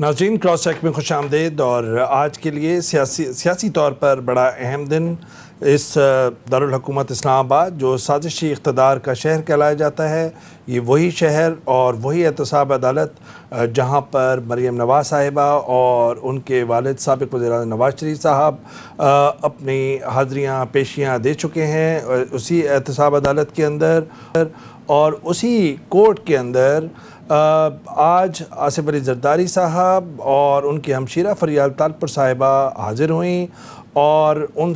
ناظرین cross check میں خوش آمدید اور آج کے لیے سیاسی طور پر بڑا اہم دن اس دارالحکومت اسلام آباد جو سازشی اقتدار کا شہر کہلایا جاتا ہے، یہ وہی شہر اور وہی احتساب عدالت جہاں پر مریم نواز صاحبہ اور ان کے والد سابق وزیر اعظم نواز شریف صاحب اپنی حاضریاں پیشیاں دے چکے ہیں اسی احتساب عدالت کے اندر، اور اسی کورٹ کے اندر آج آصف علی زرداری صاحب اور ان کی ہمشیرہ فریال طالپور صاحبہ حاضر ہوئیں اور ان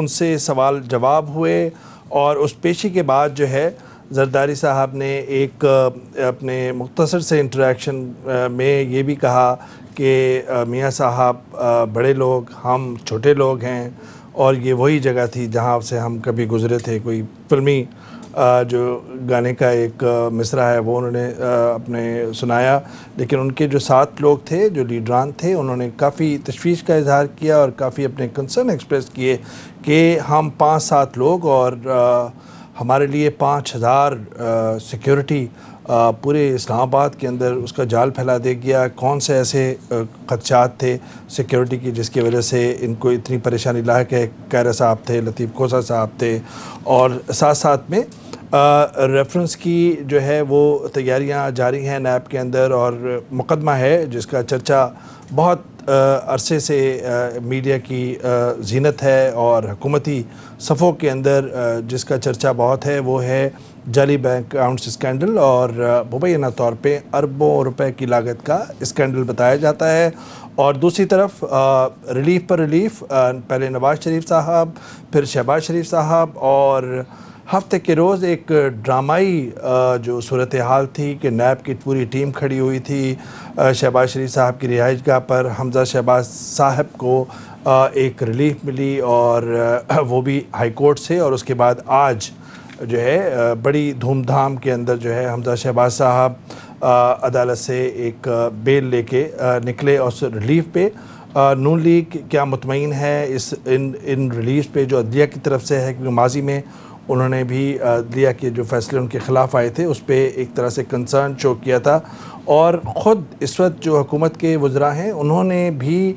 سے سوال جواب ہوئے، اور اس پیشی کے بعد جو ہے زرداری صاحب نے ایک اپنے مختصر سے انٹریکشن میں یہ بھی کہا کہ میاں صاحب بڑے لوگ، ہم چھوٹے لوگ ہیں، اور یہ وہی جگہ تھی جہاں سے ہم کبھی گزرے تھے۔ کوئی فلمی جو گانے کا ایک مصرع ہے وہ انہوں نے اپنے سنایا، لیکن ان کے جو 7 لوگ تھے جو لیڈران تھے انہوں نے کافی تشویش کا اظہار کیا اور کافی اپنے کنسرن ایکسپریس کیے کہ ہم 5-7 لوگ اور ہمارے لیے 5000 سیکیورٹی پورے اسلام آباد کے اندر اس کا جال پھیلا دے گیا۔ کون سے ایسے خدشات تھے سیکیورٹی کی جس کی وجہ سے ان کو اتنی پریشانی لاحق ہے؟ قیرہ صاحب تھے، لطیف کوسہ صاحب تھے، اور ساتھ میں ریفرنس کی جو ہے وہ تیاریاں جاری ہیں نیب کے اندر، اور مقدمہ ہے جس کا چرچا بہت عرصے سے میڈیا کی زینت ہے اور حکومتی صفوں کے اندر جس کا چرچا بہت ہے، وہ ہے جعلی بینک اکاؤنٹس اسکینڈل، اور مبینہ طور پہ اربوں روپے کی لاگت کا اسکینڈل بتایا جاتا ہے۔ اور دوسری طرف ریلیف پر ریلیف، پہلے نواز شریف صاحب، پھر شہباز شریف صاحب، اور ہفتے کے روز ایک ڈرامائی جو صورتحال تھی کہ نیب کی پوری ٹیم کھڑی ہوئی تھی شہباز شریف صاحب کی رہائش گاہ پر۔ حمزہ شہباز صاحب کو ایک ریلیف ملی اور وہ بھی ہائی کورٹ سے، اور اس کے بعد آج جو ہے بڑی دھوم دھام کے اندر جو ہے حمزہ شہباز صاحب عدالت سے ایک بیل لے کے نکلے اور ریلیف پہ۔ نون لیگ کیا مطمئن ہے ان ریلیف پہ جو عدلیہ کی طرف سے ہے، کیونکہ ماضی میں انہوں نے بھی عدلیہ کے جو فیصلے ان کے خلاف آئے تھے اس پہ ایک طرح سے کنسرن شو کیا تھا، اور خود اس وقت جو حکومت کے وزراء ہیں انہوں نے بھی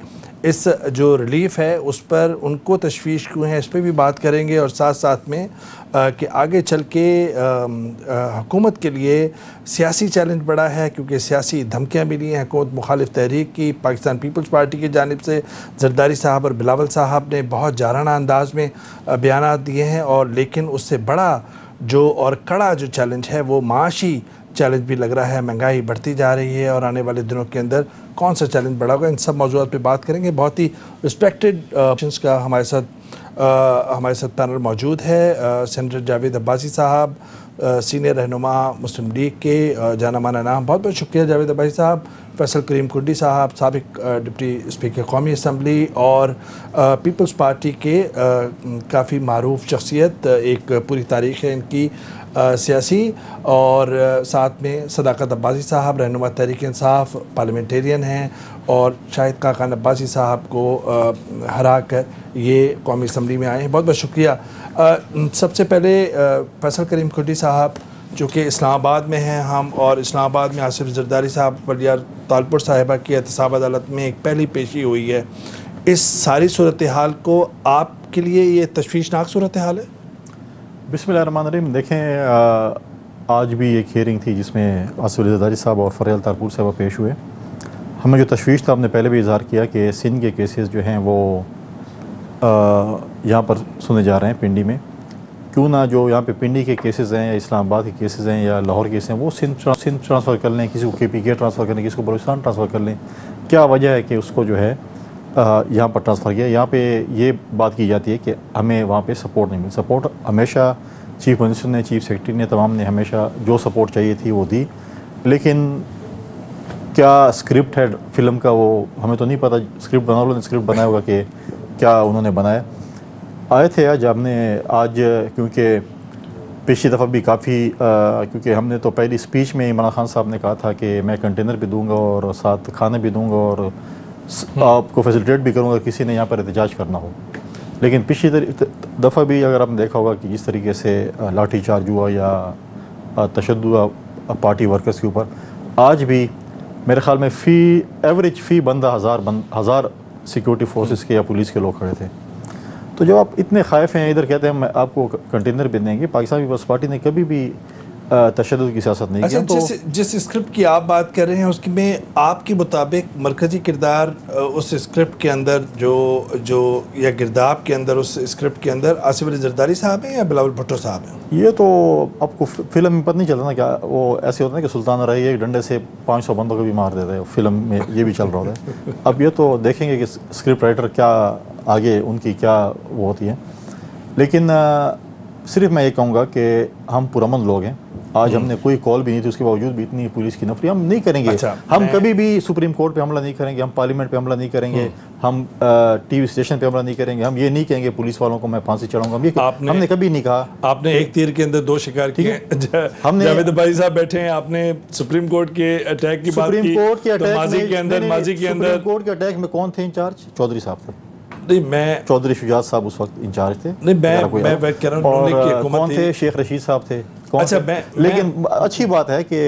اس جو ریلیف ہے اس پر ان کو تشویش کیوں ہے اس پہ بھی بات کریں گے، اور ساتھ میں کہ آگے چل کے حکومت کے لیے سیاسی چیلنج بڑا ہے، کیونکہ سیاسی دھمکیاں ملی ہیں حکومت مخالف تحریک کی پاکستان پیپلز پارٹی کی جانب سے۔ زرداری صاحب اور بلاول صاحب نے بہت جارحانہ انداز میں بیانات دیے ہیں، اور لیکن اس سے بڑا جو اور کڑا جو چیلنج ہے وہ معاشی چیلنج بھی لگ رہا ہے۔ مہنگائی بڑھتی جا رہی ہے، اور آنے والے دنوں کے اندر کون سا چیلنج بڑا ہوگا، ان سب موضوعات پہ بات کریں گے۔ بہت ہی رسپیکٹڈ کا ہمارے ساتھ پینل موجود ہے۔ سینیٹر جاوید عباسی صاحب، سینئر رہنما مسلم لیگ کے، جانا مانا نام، بہت بہت شکریہ جاوید عباسی صاحب۔ فیصل کریم کنڈی صاحب، سابق ڈپٹی اسپیکر قومی اسمبلی اور پیپلز پارٹی کے کافی معروف شخصیت، ایک پوری تاریخ ہے ان کی سیاسی، اور ساتھ میں صداقت عباسی صاحب، رہنما تحریک انصاف، پارلیمنٹیرین ہیں، اور شاہد خاقان عباسی صاحب کو ہرا کر یہ قومی اسمبلی میں آئے ہیں۔ بہت بہت شکریہ۔ سب سے پہلے فیصل کریم کنڈی صاحب، جو کہ اسلام آباد میں ہیں ہم، اور اسلام آباد میں آصف زرداری صاحب فریال طالپور صاحبہ کی احتساب عدالت میں ایک پہلی پیشی ہوئی ہے، اس ساری صورتحال کو آپ کے لیے یہ تشویشناک صورتحال ہے؟ بسم اللہ الرحمن الرحیم۔ دیکھیں، آج بھی ایک ہیئرنگ تھی جس میں آصف علی زرداری صاحب اور فریال طالپور صاحبہ پیش ہوئے۔ ہمیں جو تشویش تھا، ہم نے پہلے بھی اظہار کیا کہ سندھ کے کیسز جو ہیں وہ یہاں پر سنے جا رہے ہیں پنڈی میں، کیوں نہ جو یہاں پہ پنڈی کے کیسز ہیں یا اسلام آباد کے کیسز ہیں یا لاہور کے کیسز ہیں وہ سندھ ٹرانسفر کر لیں، کسی کو KPK ٹرانسفر کر لیں، کسی کو بلوچستان ٹرانسفر کر لیں۔ کیا وجہ ہے کہ اس کو جو ہے یہاں پر ٹرانسفر کیا؟ یہاں پہ یہ بات کی جاتی ہے کہ ہمیں وہاں پہ سپورٹ نہیں ملی۔ سپورٹ ہمیشہ چیف منسٹر نے، چیف سیکرٹری نے، تمام نے ہمیشہ جو سپورٹ چاہیے تھی وہ دی، لیکن کیا اسکرپٹ ہے فلم کا وہ ہمیں تو نہیں پتہ۔ اسکرپٹ بنا والوں نے اسکرپٹ بنایا ہوگا کہ کیا انہوں نے بنایا۔ آئے تھے آج کیونکہ پچھلی دفعہ بھی کافی کیونکہ ہم نے تو پہلی اسپیچ میں عمران خان صاحب نے کہا تھا کہ میں کنٹینر بھی دوں گا اور ساتھ کھانے بھی دوں گا اور آپ کو فیسیلیٹیٹ بھی کروں گا کسی نے یہاں پر احتجاج کرنا ہو، لیکن پچھلی دفعہ بھی اگر آپ نے دیکھا ہوگا کہ جس طریقے سے لاٹھی چارج ہوا یا تشدد ہوا پارٹی ورکرز کے اوپر، آج بھی میرے خیال میں ایوریج فی بندہ ہزار سیکیورٹی فورسز کے یا پولیس کے لوگ کھڑے تھے. تو جب آپ اتنے خائف ہیں, ادھر کہتے ہیں آپ کو کنٹینر بھی دیں گے, پاکستان پیپلز پارٹی نے کبھی بھی تشدد کی سیاست نہیں کیا. تو جس اسکرپٹ کی آپ بات کر رہے ہیں اس میں آپ کے مطابق مرکزی کردار اس اسکرپٹ کے اندر جو یا گرداب کے اندر اس اسکرپٹ کے اندر آصف علی زرداری صاحب ہیں یا بلاول بھٹو صاحب ہیں؟ یہ تو آپ کو فلم میں پتہ نہیں چلتا نا, کیا وہ ایسے ہوتا ہے کہ سلطان رہی ایک ڈنڈے سے 500 بندوں کو بھی مار دیتے ہیں, فلم میں یہ بھی چل رہا ہوتا ہے. اب یہ تو دیکھیں گے کہ اسکرپٹ رائٹر کیا آگے ان کی کیا وہ ہوتی ہے. لیکن صرف میں یہ کہوں گا کہ ہم پرامن لوگ ہیں. آج ہم نے کوئی کال بھی نہیں تھی, اس کے باوجود بھی اتنی پولیس کی نفری. ہم نہیں کریں گے, ہم کبھی بھی سپریم کورٹ پہ حملہ نہیں کریں گے, ہم پارلیمنٹ پہ حملہ نہیں کریں گے, ہم ٹی وی اسٹیشن پہ حملہ نہیں کریں گے, ہم یہ نہیں کہیں گے پولیس والوں کو میں پھانسی چڑھاؤں گا. ہم نے کبھی نہیں کہا. آپ نے ایک تیر کے اندر دو شکار کیے. جاوید عباسی صاحب بیٹھے ہیں, آپ نے سپریم کورٹ کے اٹیک کی بات کی. ماضی کے اندر سپریم کورٹ کے اٹیک میں کون تھے انچارج؟ چودھری صاحب تھے. میں چودھری شجاعت صاحب اس وقت انچارج تھے. میں کہہ رہا ہوں اور کون تھے؟ شیخ رشید صاحب تھے. لیکن اچھی بات ہے کہ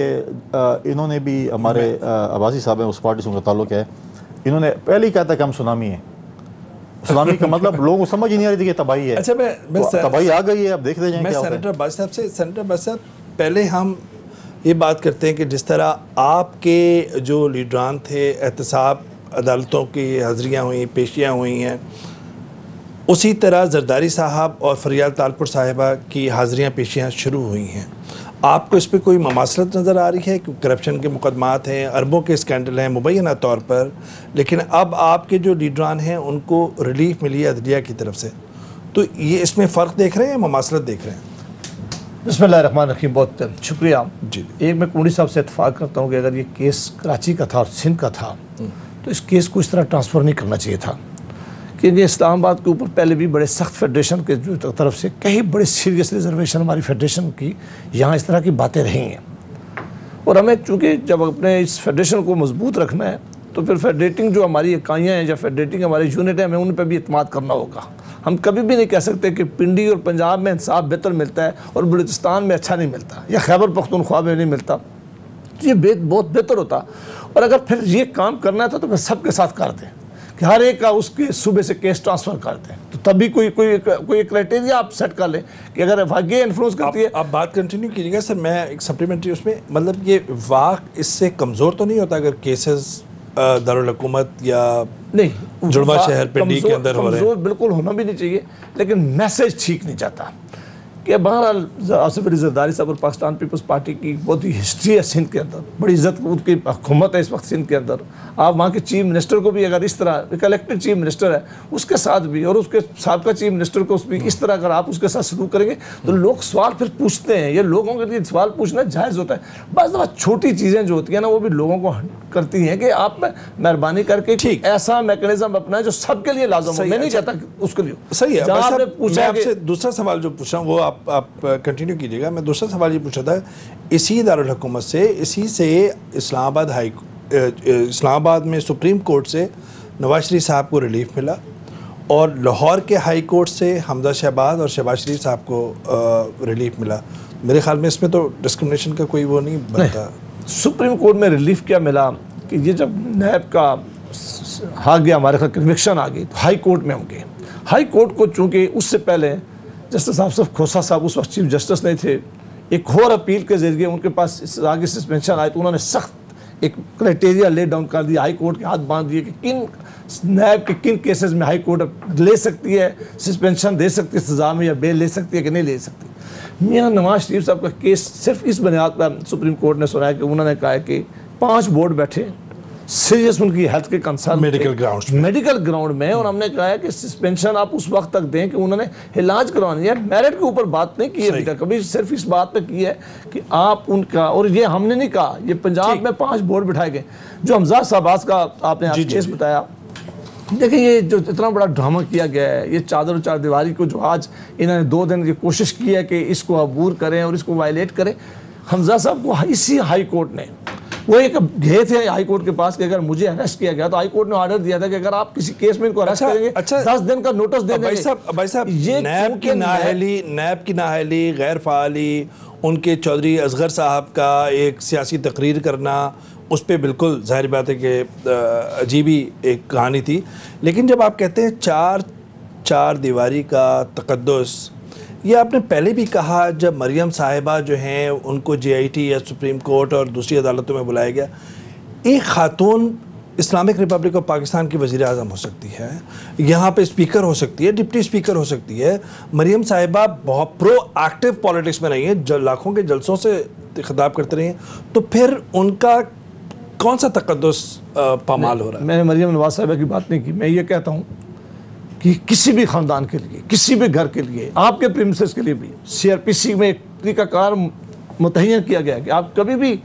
انہوں نے بھی, ہمارے عباسی صاحب ہیں, اس پارٹی سے ان کا تعلق ہے, انہوں نے پہلے ہی کہا تھا کہ ہم سونامی ہیں. سونامی کا مطلب لوگوں کو سمجھ ہی نہیں آ رہی تھی کہ تباہی ہے. تباہی آ گئی ہے, اب دیکھتے جائیں. میں سینیٹر عباسی صاحب سے, سینیٹر عباسی صاحب پہلے ہم یہ بات کرتے ہیں کہ جس طرح آپ کے جو لیڈران تھے, احتساب عدالتوں کی حاضریاں ہوئیں, پیشیاں ہوئی ہیں, اسی طرح زرداری صاحب اور فریال تالپور صاحبہ کی حاضریاں پیشیاں شروع ہوئی ہیں. آپ کو اس پہ کوئی مماثلت نظر آ رہی ہے کہ کرپشن کے مقدمات ہیں, اربوں کے اسکینڈل ہیں مبینہ طور پر, لیکن اب آپ کے جو لیڈران ہیں ان کو ریلیف ملی ہے عدلیہ کی طرف سے, تو یہ اس میں فرق دیکھ رہے ہیں, مماثلت دیکھ رہے ہیں؟ بسم اللہ الرحمن الرحیم. بہت شکریہ. جی, ایک میں کوڑی صاحب سے اتفاق کرتا ہوں کہ اگر یہ کیس کراچی کا تھا اور سندھ کا تھا تو اس کیس کو اس طرح ٹرانسفر نہیں کرنا چاہیے تھا, کیونکہ اسلام آباد کے اوپر پہلے بھی بڑے سخت فیڈریشن کے طرف سے کئی بڑے سیریس ریزرویشن ہماری فیڈریشن کی یہاں اس طرح کی باتیں رہی ہیں. اور ہمیں چونکہ جب اپنے اس فیڈریشن کو مضبوط رکھنا ہے تو پھر فیڈریٹنگ جو ہماری اکائیاں ہیں یا فیڈریٹنگ ہماری یونٹ ہیں, ہمیں ان پہ بھی اعتماد کرنا ہوگا. ہم کبھی بھی نہیں کہہ سکتے کہ پنڈی اور پنجاب میں انصاف بہتر ملتا ہے اور بلوچستان میں اچھا نہیں ملتا یا خیبر پختونخوا میں نہیں ملتا. یہ بہت بہتر ہوتا. اور اگر پھر یہ کام کرنا تھا تو پھر سب کے ساتھ کر دیں کہ ہر ایک کا اس کے صوبے سے کیس ٹرانسفر کر دیں, تو تبھی کوئی کرائٹیریا آپ سیٹ کر لیں کہ اگر واقعی انفلوئنس کرتی ہے. آپ بات کنٹینیو کیجیے گا سر. میں ایک سپلیمنٹری اس میں, مطلب یہ واقع اس سے کمزور تو نہیں ہوتا اگر کیسز دارالحکومت یا نہیں جڑواں شہر پنڈی کے اندر ہو رہے ہیں؟ کمزور بالکل ہونا بھی نہیں چاہیے, لیکن میسیج ٹھیک نہیں جاتا. کہ بہرحال آصف علی زرداری صاحب اور پاکستان پیپلز پارٹی کی بہت ہی ہسٹری ہے سندھ کے اندر, بڑی عزت ان کی حکومت ہے اس وقت سندھ کے اندر. آپ وہاں کے چیف منسٹر کو بھی اگر اس طرح ایک الیکٹڈ چیف منسٹر ہے اس کے ساتھ بھی, اور اس کے سابقہ چیف منسٹر کو بھی اس طرح اگر آپ اس کے ساتھ سلوک کریں گے تو لوگ سوال پھر پوچھتے ہیں. یہ لوگوں کے لیے سوال پوچھنا جائز ہوتا ہے. بعض دفعہ چھوٹی چیزیں جو ہوتی ہیں نا وہ بھی لوگوں کو کرتی ہیں کہ آپ مہربانی کر کے ایسا میکنزم اپنا جو سب کے لیے لازم ہو. میں نہیں چاہتا اس کے لیے صحیح ہے. میں آپ سے دوسرا سوال جو پوچھا وہ آپ کنٹینیو کیجیے گا. میں دوسرا سوال یہ پوچھا تھا, اسی دارالحکومت سے, اسی سے اسلام آباد میں سپریم کورٹ سے نواز شریف صاحب کو ریلیف ملا اور لاہور کے ہائی کورٹ سے حمزہ شہباز اور شہباز شریف صاحب کو ریلیف ملا. میرے خیال میں اس میں تو ڈسکرمنیشن کا کوئی وہ نہیں بنتا. سپریم کورٹ میں ریلیف کیا ملا کہ یہ جب نیب کا آ گیا, ہمارے خیال کنوکشن آ گئی, تو ہائی کورٹ میں ہوں گے. ہائی کورٹ کو چونکہ اس سے پہلے جسٹس آصف کھوسہ صاحب اس وقت چیف جسٹس نہیں تھے, ایک اور اپیل کے ذریعے ان کے پاس آگے سسپینشن آئے تو انہوں نے سخت ایک کرائٹیریا لے ڈاؤن کر دیا, ہائی کورٹ کے ہاتھ باندھ دیے کہ کن نیب کے کن کیسز میں ہائی کورٹ لے سکتی ہے, سسپینشن دے سکتی ہے سزا میں, یا بیل لے سکتی ہے کہ نہیں لے سکتی. میاں نواز شریف صاحب کا کیس صرف اس بنیاد پر سپریم کورٹ نے سنا ہے کہ انہوں نے کہا ہے کہ 5 بورڈ بیٹھے سیریس ان کی ہیلتھ کے کنسرن میڈیکل گراؤنڈ میں, اور ہم نے کہا ہے کہ سسپینشن آپ اس وقت تک دیں کہ انہوں نے علاج کروانی ہے. میرٹ کے اوپر بات نہیں کی ہے کبھی, صرف اس بات پہ کی ہے کہ آپ ان کا, اور یہ ہم نے نہیں کہا, یہ پنجاب میں 5 بورڈ بٹھائے گئے. جو حمزہ شہباز کا آپ نے آج کیس بتایا, دیکھیں یہ جو اتنا بڑا ڈرامہ کیا گیا ہے, یہ چادر و چار دیواری کو جو آج انہوں نے 2 دن کی کوشش کی ہے کہ اس کو عبور کریں اور اس کو وائلیٹ کریں. حمزہ صاحب کو اسی ہائی کورٹ نے وہ ایک گئے تھے ہائی کورٹ کے پاس کہ اگر مجھے اریسٹ کیا گیا تو ہائی کورٹ نے آرڈر دیا تھا کہ اگر آپ کسی کیس میں ان کو اریسٹ کریں گے 10 دن کا نوٹس دے دیں گے. بھائی صاحب نیب کی نااہلی، غیر فعالی، ان کے چودھری اصغر صاحب کا ایک سیاسی تقریر کرنا، اس پہ بالکل ظاہر بات ہے کہ عجیب ہی ایک کہانی تھی. لیکن جب آپ کہتے ہیں چار دیواری کا تقدس، یہ آپ نے پہلے بھی کہا جب مریم صاحبہ جو ہیں ان کو JIT یا سپریم کورٹ اور دوسری عدالتوں میں بلایا گیا. ایک خاتون اسلامک ریپبلک آف پاکستان کی وزیر اعظم ہو سکتی ہے، یہاں پہ اسپیکر ہو سکتی ہے، ڈپٹی اسپیکر ہو سکتی ہے. مریم صاحبہ بہت پرو ایکٹیو پالیٹکس میں رہی ہیں، لاکھوں کے جلسوں سے خطاب کرتے رہے ہیں، تو پھر ان کا کون سا تقدس پامال ہو رہا ہے؟ میں نے مریم نواز صاحبہ کی بات نہیں کی. میں یہ کہتا ہوں کہ کسی بھی خاندان کے لیے، کسی بھی گھر کے لیے، آپ کے پریمسز کے لیے بھی CRPC میں ایک طریقہ کار متعین کیا گیا ہے کہ آپ کبھی بھی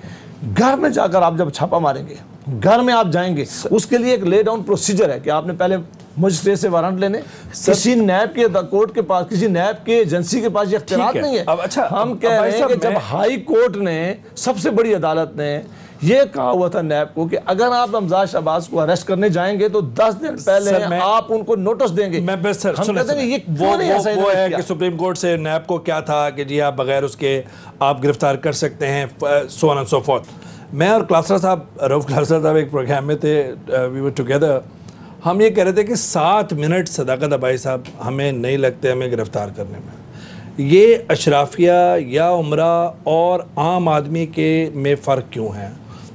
گھر میں جا کر آپ جب چھاپا ماریں گے، گھر میں آپ جائیں گے، اس کے لیے ایک لے ڈاؤن پروسیجر ہے کہ آپ نے پہلے مجسٹریٹ سے وارنٹ لینے. کسی نیب کے کورٹ کے پاس، کسی نیب کے ایجنسی کے پاس یہ اختیارات نہیں ہے. ہم کہہ رہے ہیں کہ جب ہائی کورٹ نے، سب سے بڑی عدالت نے یہ کہا ہوا تھا نیب کو کہ اگر آپ حمزہ شہباز کو اریسٹ کرنے جائیں گے تو 10 دن پہلے آپ ان کو نوٹس دیں گے. ہم کہتے ہیں یہ وہ ہے کہ سپریم کورٹ سے نیب کو کیا تھا کہ جی آپ بغیر اس کے آپ گرفتار کر سکتے ہیں، سو آن اینڈ سو فورتھ. میں اور کلاسرا صاحب، رؤف کلاسرا صاحب ایک پروگرام میں تھے، وی ور ٹوگیدر. ہم یہ کہہ رہے تھے کہ 7 منٹ صداقت ابائی صاحب ہمیں نہیں لگتے ہمیں گرفتار کرنے میں. یہ اشرافیہ یا عمرہ اور عام آدمی کے میں فرق کیوں ہے؟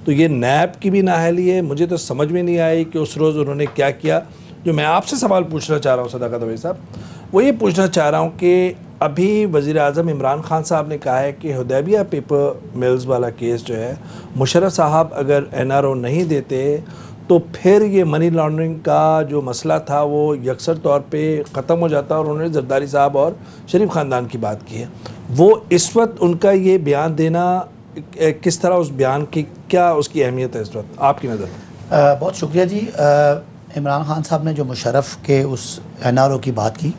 تو یہ نیب کی بھی نااہلی ہے. مجھے تو سمجھ میں نہیں آئی کہ اس روز انہوں نے کیا کیا. جو میں آپ سے سوال پوچھنا چاہ رہا ہوں صداقت ابائی صاحب، وہ یہ پوچھنا چاہ رہا ہوں کہ ابھی وزیر اعظم عمران خان صاحب نے کہا ہے کہ حدیبیہ پیپر ملز والا کیس جو ہے، مشرف صاحب اگر NRO نہیں دیتے تو پھر یہ منی لانڈرنگ کا جو مسئلہ تھا وہ یکسر طور پہ ختم ہو جاتا. اور انہوں نے زرداری صاحب اور شریف خاندان کی بات کی ہے. وہ اس وقت ان کا یہ بیان دینا کس طرح، اس بیان کی کیا اس کی اہمیت ہے اس وقت آپ کی نظر میں؟ بہت شکریہ جی. عمران خان صاحب نے جو مشرف کے اس NRO کی بات کی،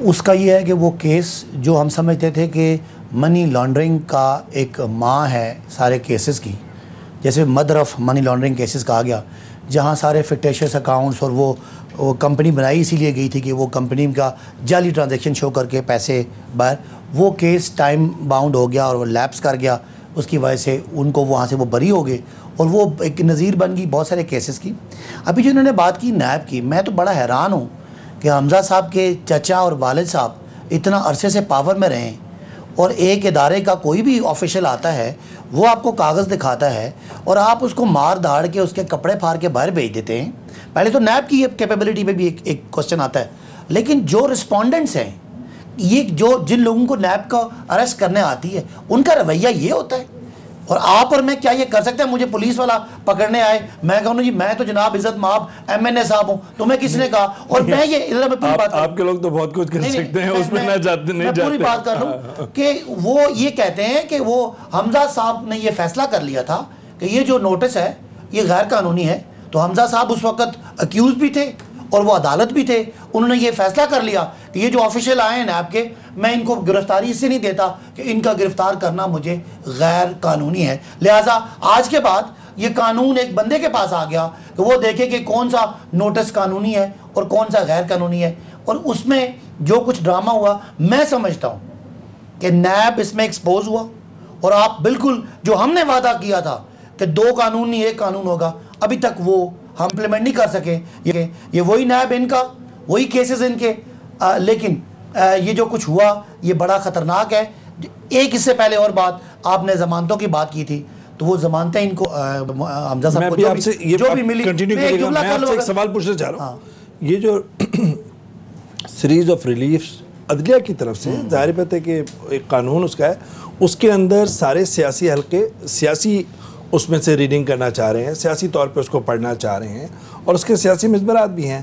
اس کا یہ ہے کہ وہ کیس جو ہم سمجھتے تھے کہ منی لانڈرنگ کا ایک ماں ہے سارے کیسز کی، جیسے mother of money laundering cases کہا گیا، جہاں سارے فکٹیشیس اکاؤنٹس، اور وہ کمپنی بنائی اسی لیے گئی تھی کہ وہ کمپنی کا جعلی ٹرانزیکشن شو کر کے پیسے باہر، وہ کیس ٹائم باؤنڈ ہو گیا اور وہ لیپس کر گیا. اس کی وجہ سے ان کو وہاں سے وہ بری ہو گئے اور وہ ایک نظیر بن گئی بہت سارے کیسز کی. ابھی جو انہوں نے بات کی نیب کی، میں تو بڑا حیران ہوں کہ حمزہ صاحب کے چچا اور والد صاحب اتنا عرصے سے پاور میں رہیں، اور ایک ادارے کا کوئی بھی آفیشل آتا ہے وہ آپ کو کاغذ دکھاتا ہے اور آپ اس کو مار دھاڑ کے اس کے کپڑے پھاڑ کے باہر بھیج دیتے ہیں. پہلے تو نیب کی کیپیبلٹی پہ بھی ایک کوسچن آتا ہے. لیکن جو رسپونڈنٹس ہیں، یہ جن لوگوں کو نیب کا اریسٹ کرنے آتی ہے، ان کا رویہ یہ ہوتا ہے. اور آپ اور میں کیا یہ کر سکتے ہیں؟ مجھے پولیس والا پکڑنے آئے، میں کہوں جی میں تو جناب عزت مآب MNA صاحب ہوں، تمہیں کس نے کہا؟ اور میں یہ پوری بات، آپ کے لوگ تو بہت کچھ کر سکتے ہیں، اس میں نہ جاتے نہیں جاتے. میں پوری بات کر لوں کہ وہ یہ کہتے ہیں کہ وہ حمزہ صاحب نے یہ فیصلہ کر لیا تھا کہ یہ جو نوٹس ہے یہ غیر قانونی ہے. تو حمزہ صاحب اس وقت اکیوز بھی تھے اور وہ عدالت بھی تھے. انہوں نے یہ فیصلہ کر لیا کہ یہ جو آفیشیل آئے ہیں نیب کے، میں ان کو گرفتاری اس سے نہیں دیتا کہ ان کا گرفتار کرنا مجھے غیر قانونی ہے. لہٰذا آج کے بعد یہ قانون ایک بندے کے پاس آ گیا کہ وہ دیکھے کہ کون سا نوٹس قانونی ہے اور کون سا غیر قانونی ہے. اور اس میں جو کچھ ڈرامہ ہوا، میں سمجھتا ہوں کہ نیب اس میں ایکسپوز ہوا. اور آپ بالکل جو ہم نے وعدہ کیا تھا کہ 2 قانون نہیں 1 قانون ہوگا، ابھی تک وہ ہم امپلیمنٹ نہیں کر سکے. یہ وہی نیب ان کا، وہی کیسز ان کے. لیکن یہ جو کچھ ہوا یہ بڑا خطرناک ہے. ایک اس سے پہلے اور بات، آپ نے ضمانتوں کی بات کی تھی، تو وہ ضمانتیں ان کو حمزہ صاحب کو جو بھی ملی، میں ایک سوال پوچھنا چاہ رہا ہوں. یہ جو سیریز آف ریلیف عدلیہ کی طرف سے، ظاہر بات ہے کہ ایک قانون اس کا ہے، اس کے اندر سارے سیاسی حلقے سیاسی اس میں سے ریڈنگ کرنا چاہ رہے ہیں، سیاسی طور پہ اس کو پڑھنا چاہ رہے ہیں، اور اس کے سیاسی مضمرات بھی ہیں.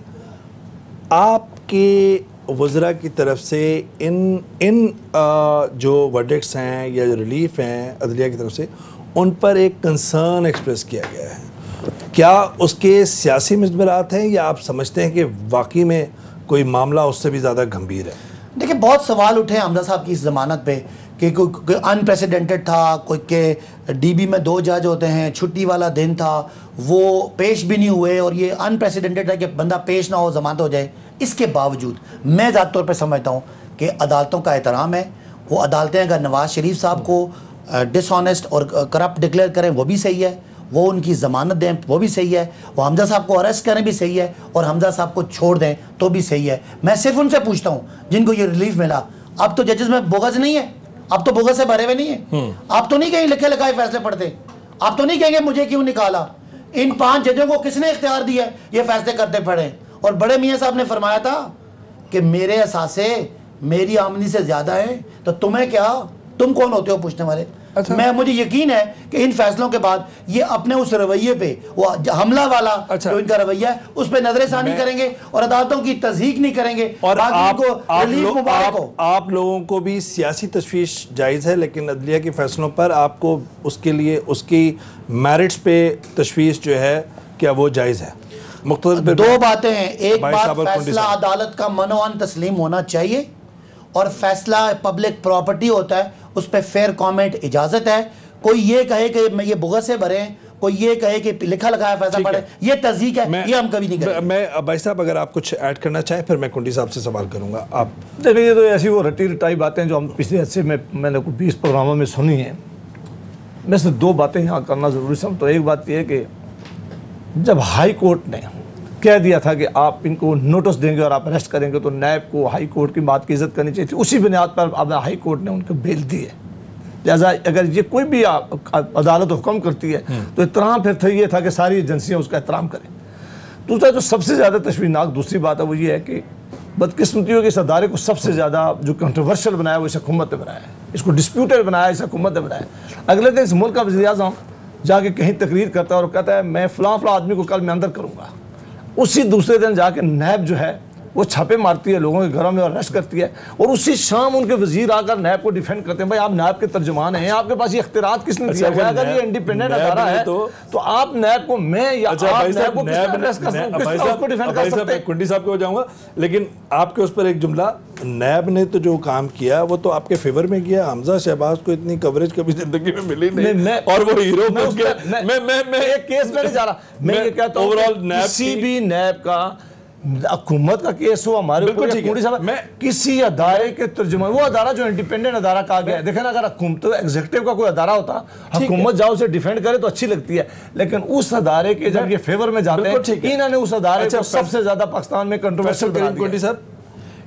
آپ کے وزراء کی طرف سے ان جو ورڈکٹس ہیں یا جو ریلیف ہیں عدلیہ کی طرف سے، ان پر ایک کنسرن ایکسپریس کیا گیا ہے. کیا اس کے سیاسی مضمرات ہیں یا آپ سمجھتے ہیں کہ واقعی میں کوئی معاملہ اس سے بھی زیادہ گمبھیر ہے؟ دیکھیں، بہت سوال اٹھے حمزہ صاحب کی اس ضمانت پہ کہ کوئی انپریسیڈنٹڈ تھا، کوئی کہ ڈی بی میں 2 جج ہوتے ہیں، چھٹی والا دن تھا، وہ پیش بھی نہیں ہوئے، اور یہ انپریسیڈنٹڈ ہے کہ بندہ پیش نہ ہو ضمانت ہو جائے. اس کے باوجود میں ذاتی طور پہ سمجھتا ہوں کہ عدالتوں کا احترام ہے. وہ عدالتیں اگر نواز شریف صاحب کو ڈس آنیسٹ اور کرپٹ ڈکلیئر کریں وہ بھی صحیح ہے، وہ ان کی ضمانت دیں وہ بھی صحیح ہے، وہ حمزہ صاحب کو اریسٹ کریں بھی صحیح ہے، اور حمزہ صاحب کو چھوڑ دیں تو بھی صحیح ہے. میں صرف ان سے پوچھتا ہوں جن کو یہ ریلیف ملا، اب تو ججز میں بغض نہیں ہے، اب تو بغض سے بھرے ہوئے نہیں ہیں، آپ تو نہیں کہیں لکھے لکھائے فیصلے پڑھتے، آپ تو نہیں کہیں گے مجھے کیوں نکالا. ان 5 ججوں کو کس نے اختیار دیا ہے یہ فیصلے کرتے پڑھیں؟ اور بڑے میاں صاحب نے فرمایا تھا کہ میرے اثاثے میری آمدنی سے زیادہ ہیں، تو تمہیں کیا، تم کون ہوتے ہو پوچھنے والے؟ مجھے یقین ہے کہ ان فیصلوں کے بعد یہ اپنے اس رویے پہ، وہ حملہ والا جو ان کا رویہ ہے اس پہ نظر ثانی کریں گے اور عدالتوں کی تصدیق نہیں کریں گے. اور آپ لوگوں کو بھی سیاسی تشویش جائز ہے، لیکن عدلیہ کے فیصلوں پر آپ کو اس کے لیے اس کی میرٹس پہ تشویش جو ہے کیا وہ جائز ہے؟ مختصر 2 باتیں ہیں. ایک بات، فیصلہ عدالت کا منوعاً تسلیم ہونا چاہیے، اور فیصلہ پبلک پراپرٹی ہوتا ہے، اس پہ فیئر کامنٹ اجازت ہے. کوئی یہ کہے کہ میں یہ بغض سے بھرے ہیں، کوئی یہ کہے کہ لکھا لکھایا فیصلہ پڑھے، یہ تصدیق ہے، یہ ہم کبھی نہیں کریں. میں بھائی صاحب اگر آپ کچھ ایڈ کرنا چاہیں پھر میں کنڈی صاحب سے سوال کروں گا. آپ دیکھیں، یہ تو ایسی وہ رٹی رٹائی باتیں جو ہم پچھلے حصے میں نے 20 پروگراموں میں سنی ہیں. میں سے 2 باتیں یہاں کرنا ضروری سمجھتا ہوں. ایک بات یہ ہے کہ جب ہائی کورٹ نے کہہ دیا تھا کہ آپ ان کو نوٹس دیں گے اور آپ اریسٹ کریں گے، تو نیب کو ہائی کورٹ کی بات کی عزت کرنی چاہیے تھی. اسی بنیاد پر اب ہائی کورٹ نے ان کو بیل دی ہے. لہٰذا اگر یہ کوئی بھی عدالت حکم کرتی ہے تو احترام پھر یہ تھا کہ ساری ایجنسیاں اس کا احترام کریں. دوسرا جو سب سے زیادہ تشویشناک دوسری بات ہے وہ یہ ہے کہ بدقسمتی ہو کہ اس ادارے کو سب سے زیادہ جو کنٹروورشل بنایا وہ اس حکومت نے بنایا ہے، اس کو ڈسپیوٹڈ بنایا اس حکومت نے بنایا ہے. اگلے دن اس ملک کا وزیر اعظم جا کے کہیں تقریر کرتا ہے اور کہتا ہے میں فلاں آدمی کو کل میں اندر کروں گا. اسی دوسرے دن جا کے نیب جو ہے وہ چھاپے مارتی ہے لوگوں کے گھروں میں اور اریسٹ کرتی ہے، اور اسی شام ان کے وزیر آ کر نیب کو ڈیفینڈ کرتے ہیں. بھائی آپ نیب کے ترجمان ہیں، آپ کے پاس یہ اختیارات کس نے دیا ہوا؟ اگر یہ انڈیپینڈنٹ ادارہ ہے تو آپ نیب کو میں یا آپ نیب کو کس طرح اریسٹ کر سکتے ہیں، اس کو ڈیفینڈ کر سکتے ہیں؟ کنڈی صاحب کو جاؤں گا، لیکن آپ کے اس پر ایک جملہ، نیب نے تو جو کام کیا وہ تو آپ کے فیور میں کیا. حمزہ شہباز کو اتنی کوریج کبھی زندگی میں ملی نہیں، اور وہ ہیرو بن گیا. میں ایک کیس میں نہیں جا رہا، میں یہ کہتا ہوں کسی بھی نیب کا حکومت کا کیس ہو ہمارے اوپر، کسی ادارے کے ترجمان، وہ ادارہ جو انڈیپینڈنٹ ادارہ کہا گیا ہے. دیکھیں نا، اگر حکومت ایگزیکٹو کا کوئی ادارہ ہوتا، حکومت جاؤ اسے ڈیفینڈ کرے تو اچھی لگتی ہے، لیکن اس ادارے کے جب یہ فیور میں جاتے ہیں، انہوں نے اس ادارے کو سب سے زیادہ پاکستان میں کنٹروورشل بنا دیا.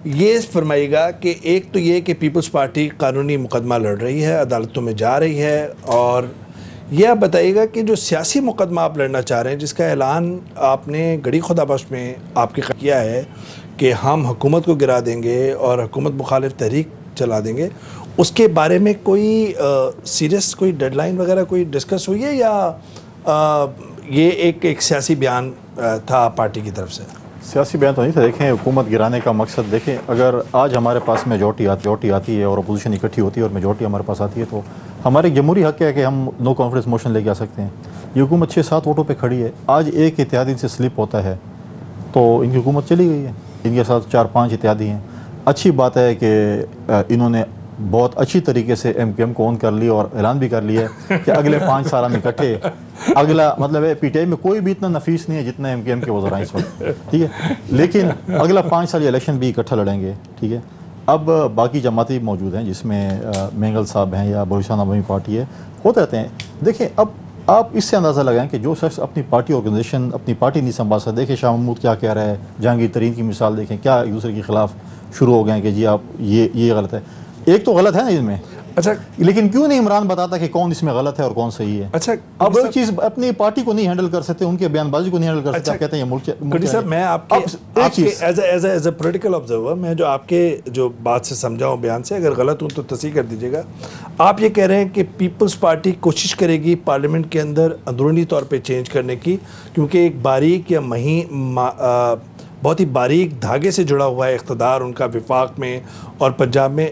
یہ فرمائیے گا کہ ایک تو یہ کہ پیپلز پارٹی قانونی مقدمہ لڑ رہی ہے، عدالتوں میں جا رہی ہے، اور یہ آپ بتائیے گا کہ جو سیاسی مقدمہ آپ لڑنا چاہ رہے ہیں جس کا اعلان آپ نے گڑی خدا بخش میں آپ کے کیا ہے کہ ہم حکومت کو گرا دیں گے اور حکومت مخالف تحریک چلا دیں گے، اس کے بارے میں کوئی سیریس کوئی ڈیڈ لائن وغیرہ کوئی ڈسکس ہوئی ہے، یا یہ ایک سیاسی بیان تھا پارٹی کی طرف سے؟ سیاسی بیان تو نہیں تھا. دیکھیں، حکومت گرانے کا مقصد، دیکھیں اگر آج ہمارے پاس میجورٹی آتی ہے اور اپوزیشن اکٹھی ہوتی ہے اور میجورٹی ہمارے پاس آتی ہے تو ہمارے جمہوری حق ہے کہ ہم نو کانفیڈنس موشن لے کے آ سکتے ہیں. یہ حکومت 6-7 ووٹوں پہ کھڑی ہے. آج ایک اتحادی سے سلپ ہوتا ہے تو ان کی حکومت چلی گئی ہے. ان کے ساتھ 4-5 اتحادی ہیں. اچھی بات ہے کہ انہوں نے بہت اچھی طریقے سے ایم کیو ایم کو اون کر لی اور اعلان بھی کر لیا ہے کہ اگلے 5 سال ہم اکٹھے، اگلا مطلب ہے پی ٹی آئی میں کوئی بھی اتنا نفیس نہیں ہے جتنا ایم کیو ایم کے وزراء اس وقت، ٹھیک ہے، لیکن اگلا 5 سال یہ الیکشن بھی اکٹھا لڑیں گے، ٹھیک ہے. اب باقی جماعتی موجود ہیں جس میں مینگل صاحب ہیں یا بلوچستان عوامی پارٹی ہے، ہوتے رہتے ہیں. دیکھیں اب آپ اس سے اندازہ لگائیں کہ جو شخص اپنی پارٹی آرگنائزیشن اپنی پارٹی نہیں سنبھال سکتا. دیکھیں شاہ محمود کیا کہہ رہا ہے، جہانگیر ترین کی مثال دیکھیں، کیا ایک دوسرے کے خلاف شروع ہو گئے ہیں کہ جی آپ یہ غلط ہے. ایک تو غلط ہے نا اس میں، اچھا، لیکن کیوں نہیں عمران بتاتا کہ کون اس میں غلط ہے اور کون صحیح ہے؟ اچھا، اب وہ چیز اپنی پارٹی کو نہیں ہینڈل کر سکتے، ان کے بیان بازی کو نہیں ہینڈل کر سکتے. کہتے ہیں یہ ملک صاحب، میں آپ کے ایز اے پولیٹیکل آبزرور میں جو آپ کے جو بات سے سمجھا ہوں بیان سے، اگر غلط ہوں تو تصحیح کر دیجیے گا. آپ یہ کہہ رہے ہیں کہ پیپلز پارٹی کوشش کرے گی پارلیمنٹ کے اندر اندرونی طور پہ چینج کرنے کی، کیونکہ ایک باریک یا بہت ہی باریک دھاگے سے جڑا ہوا ہے اقتدار ان کا وفاق میں اور پنجاب میں.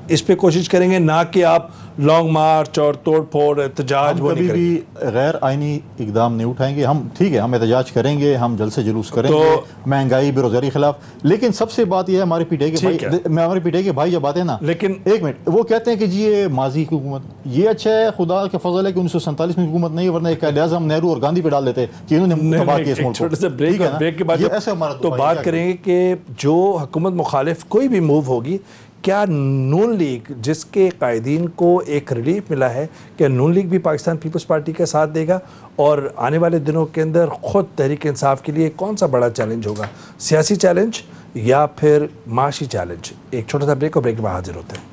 اس پہ کوشش کریں گے، نہ کہ آپ لانگ مارچ اور توڑ پھوڑ احتجاج وہ نہیں کبھی کریں گے؟ بھی غیر آئینی اقدام نہیں اٹھائیں گے ہم. ٹھیک ہے، ہم احتجاج کریں گے، ہم جلسے جلوس کریں گے مہنگائی بے روزگاری کے خلاف، لیکن سب سے بات یہ ہے ہمارے پی ٹی آئی کے بھائی جب آتے ہیں نا، لیکن ایک منٹ، وہ کہتے ہیں کہ جی یہ ماضی کی حکومت، یہ اچھا ہے، خدا کا فضل ہے کہ 1947 میں حکومت نہیں، ورنہ ایک لہٰذا ہم نہرو اور گاندھی پہ ڈال دیتے کہ انہوں نے تباہ کیا اس ملک کو. چھوٹے سے بریک کے بعد تو بات کریں گے کہ جو حکومت مخالف کوئی بھی موو ہوگی، کیا نون لیگ جس کے قائدین کو ایک ریلیف ملا ہے، کیا نون لیگ بھی پاکستان پیپلز پارٹی کا ساتھ دے گا؟ اور آنے والے دنوں کے اندر خود تحریک انصاف کے لیے کون سا بڑا چیلنج ہوگا، سیاسی چیلنج یا پھر معاشی چیلنج؟ ایک چھوٹا سا بریک، اور بریک کے بعد حاضر ہوتے ہیں.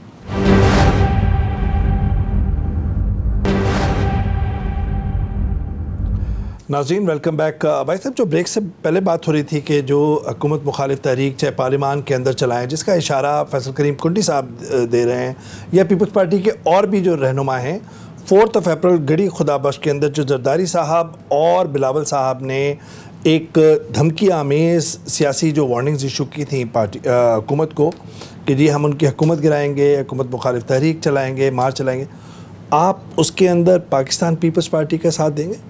ناظرین ویلکم بیک. بھائی صاحب، جو بریک سے پہلے بات ہو رہی تھی کہ جو حکومت مخالف تحریک چاہے پارلیمان کے اندر چلائیں، جس کا اشارہ فیصل کریم کنڈی صاحب دے رہے ہیں یا پیپلز پارٹی کے اور بھی جو رہنما ہیں، 4 اپریل گڑی خدا بخش کے اندر جو زرداری صاحب اور بلاول صاحب نے ایک دھمکی آمیز سیاسی جو وارننگز ایشو کی تھیں حکومت کو کہ جی ہم ان کی حکومت گرائیں گے، حکومت مخالف تحریک چلائیں گے، مارچ چلائیں گے، آپ اس کے اندر پاکستان پیپلز پارٹی کا ساتھ دیں گے؟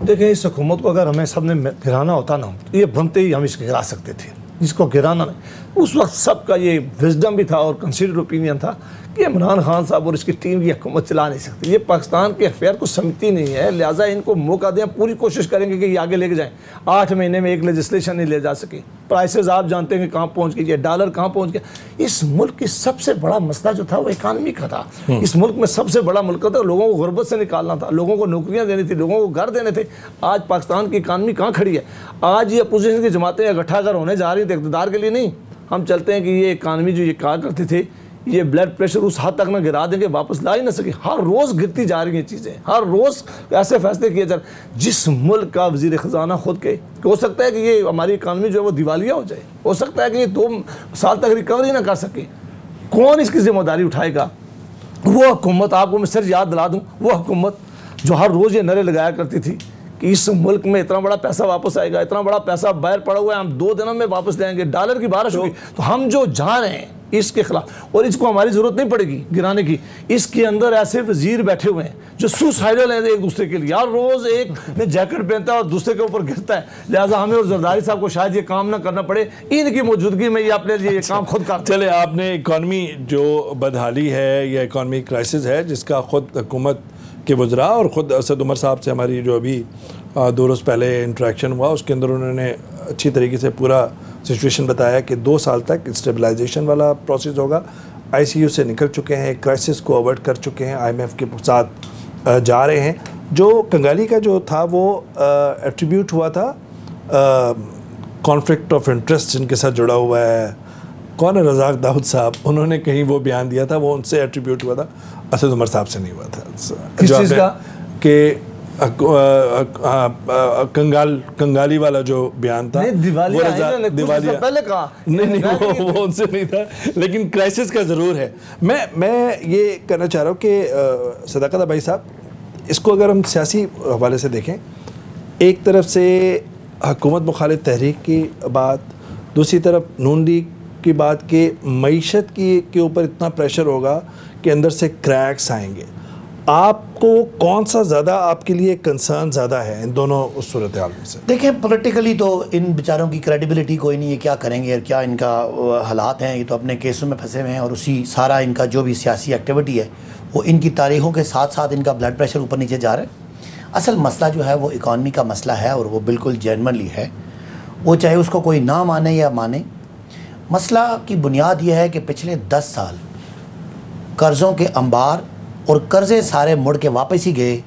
دیکھیں، اس حکومت کو اگر ہمیں سب نے گرانا ہوتا نا، تو یہ بنتے ہی ہم اس کو گرا سکتے تھے. اس کو گرانا نہیں، اس وقت سب کا یہ وزڈم بھی تھا اور کنسیڈرڈ اوپینین تھا کہ عمران خان صاحب اور اس کی ٹیم یہ حکومت چلا نہیں سکتی، یہ پاکستان کے افیئر کو سمجھتی نہیں ہے، لہٰذا ان کو موقع دیں، پوری کوشش کریں گے کہ یہ آگے لے کے جائیں. 8 مہینے میں ایک لیجسلیشن نہیں لے جا سکے، پرائسز آپ جانتے ہیں کہ کہاں پہنچ گئی، یہ ڈالر کہاں پہنچ گیا. اس ملک کی سب سے بڑا مسئلہ جو تھا وہ اکانومی کا تھا. اس ملک میں سب سے بڑا ملک تھا، لوگوں کو غربت سے نکالنا تھا، لوگوں کو نوکریاں دینی تھی، لوگوں کو گھر دینے تھے. آج پاکستان کی اکانومی کہاں کھڑی ہے؟ آج یہ اپوزیشن کی جماعتیں اکٹھا کر ہونے جا رہی تھیں اقتدار کے لیے نہیں. ہم چلتے ہیں کہ یہ اکانومی جو یہ کہا کرتے تھے، یہ بلڈ پریشر اس حد تک نہ گرا دیں کہ واپس لا ہی نہ سکے. ہر روز گرتی جا رہی ہیں چیزیں، ہر روز ایسے فیصلے کیے جا رہے. جس ملک کا وزیر خزانہ خود کہ ہو سکتا ہے کہ یہ ہماری اکانومی جو ہے وہ دیوالیہ ہو جائے، ہو سکتا ہے کہ یہ 2 سال تک ریکوری نہ کر سکے، کون اس کی ذمہ داری اٹھائے گا؟ وہ حکومت، آپ کو میں صرف یاد دلا دوں، وہ حکومت جو ہر روز یہ نعرے لگایا کرتی تھی کہ اس ملک میں اتنا بڑا پیسہ واپس آئے گا، اتنا بڑا پیسہ باہر پڑا ہوا ہے، ہم 2 دنوں میں واپس لیں گے، ڈالر کی بارش ہوگی. تو ہم جو جا رہے ہیں اس کے خلاف، اور اس کو ہماری ضرورت نہیں پڑے گی گرانے کی. اس کے اندر ایسے وزیر بیٹھے ہوئے ہیں جو سوسائڈل ہیں ایک دوسرے کے لیے، ہر روز ایک نے جیکٹ پہنتا ہے اور دوسرے کے اوپر گرتا ہے. لہٰذا ہمیں اور زرداری صاحب کو شاید یہ کام نہ کرنا پڑے، ان کی موجودگی میں یہ اپنے لیے یہ کام خود کرتے. چلے، آپ نے اکانومی جو بدحالی ہے یا اکانومی کرائسس ہے جس کا خود حکومت کے وزراء اور خود اسد عمر صاحب سے ہماری جو ابھی 2 روز پہلے انٹریکشن ہوا، اس کے اندر انہوں نے اچھی طریقے سے پورا سچویشن بتایا کہ 2 سال تک اسٹیبلائزیشن والا پروسیس ہوگا. آئی سی یو سے نکل چکے ہیں، کرائسس کو اوائڈ کر چکے ہیں، آئی ایم ایف کے ساتھ جا رہے ہیں. جو کنگالی کا جو تھا وہ ایٹریبیوٹ ہوا تھا کانفلکٹ آف انٹرسٹ جن کے ساتھ جڑا ہوا ہے، کون ہے؟ رزاق داؤد صاحب، انہوں نے کہیں وہ بیان دیا تھا، وہ ان سے ایٹریبیوٹ ہوا تھا، اسد عمر صاحب سے نہیں ہوا تھا. کس چیز کا؟ کہ کنگالی والا جو بیان تھا، دیوالیہ پہلے کہا نہیں، وہ ان سے نہیں تھا، لیکن کرائسس کا ضرور ہے. میں یہ کہنا چاہ رہا ہوں کہ صداقت بھائی صاحب، اس کو اگر ہم سیاسی حوالے سے دیکھیں، ایک طرف سے حکومت مخالف تحریک کی بات، دوسری طرف نون لیگ کی بات کہ معیشت کے اوپر اتنا پریشر ہوگا کہ اندر سے کریکس آئیں گے. آپ کو کون سا زیادہ آپ کے لیے کنسرن زیادہ ہے ان دونوں اس صورتحال میں سے؟ دیکھیں، پولیٹیکلی تو ان بیچاروں کی کریڈیبلٹی کوئی نہیں ہے، کیا کریں گے اور کیا ان کا حالات ہیں، یہ تو اپنے کیسوں میں پھنسے ہوئے ہیں، اور اسی سارا ان کا جو بھی سیاسی ایکٹیویٹی ہے وہ ان کی تاریخوں کے ساتھ ساتھ ان کا بلڈ پریشر اوپر نیچے جا رہا ہے. اصل مسئلہ جو ہے وہ اکانومی کا مسئلہ ہے، اور وہ بالکل جینوئنلی ہے، وہ چاہے اس کو کوئی نہ مانے یا مانے. مسئلہ کی بنیاد یہ ہے کہ پچھلے 10 سال قرضوں کے انبار اور قرضے سارے مڑ کے واپس ہی گئے.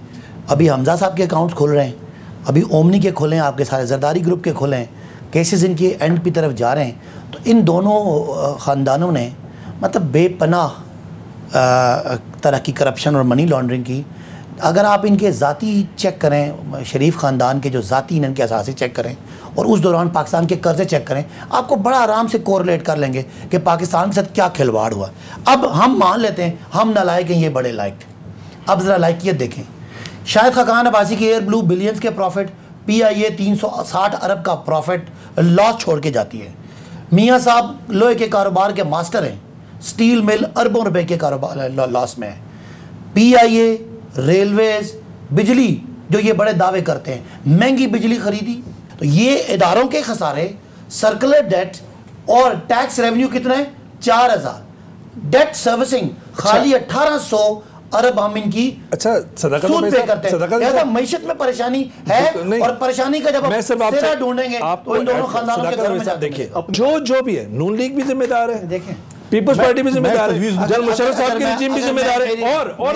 ابھی حمزہ صاحب کے اکاؤنٹس کھل رہے ہیں، ابھی اومنی کے کھلیں، آپ کے سارے زرداری گروپ کے کھلیں، کیسز ان کی اینڈ کی طرف جا رہے ہیں. تو ان دونوں خاندانوں نے مطلب بے پناہ طرح کی کرپشن اور منی لانڈرنگ کی. اگر آپ ان کے ذاتی چیک کریں، شریف خاندان کے جو ذاتی ان کے اثاثے چیک کریں اور اس دوران پاکستان کے قرضے چیک کریں، آپ کو بڑا آرام سے کورلیٹ کر لیں گے کہ پاکستان کے ساتھ کیا کھلواڑ ہوا. اب ہم مان لیتے ہیں ہم نالائق ہیں، یہ بڑے لائق تھے. اب ذرا لائقیت دیکھیں. شاہد خاقان عباسی کی ایئر بلو بلینز کے پروفٹ، پی آئی اے 360 ارب کا پروفٹ لاس چھوڑ کے جاتی ہے. میاں صاحب لوہے کے کاروبار کے ماسٹر ہیں، سٹیل مل اربوں روپے کے کاروبار لاس میں ہے. پی آئی اے, ریلویز, بجلی جو یہ بڑے دعوے کرتے ہیں مہنگی بجلی خریدی. تو یہ اداروں کے خسارے, سرکولر ڈیٹ اور ٹیکس ریونیو کتنا ہے 4000, ڈیٹ سروسنگ خالی 1800 ارب ہم ان کی سود پے کرتے ہیں. لہذا معیشت میں پریشانی ہے, اور پریشانی کا جب ہم سیرا ڈھونڈیں گے تو ان دونوں خاندانوں کے گھر میں جاتے ہیں. جو بھی ہے, نون لیگ بھی ذمہ دار ہے, دیکھیں پیپلز پارٹی بھی ذمہ دار ہے, جنرل مشرف صاحب کے رجیم بھی ذمہ دار ہے. اور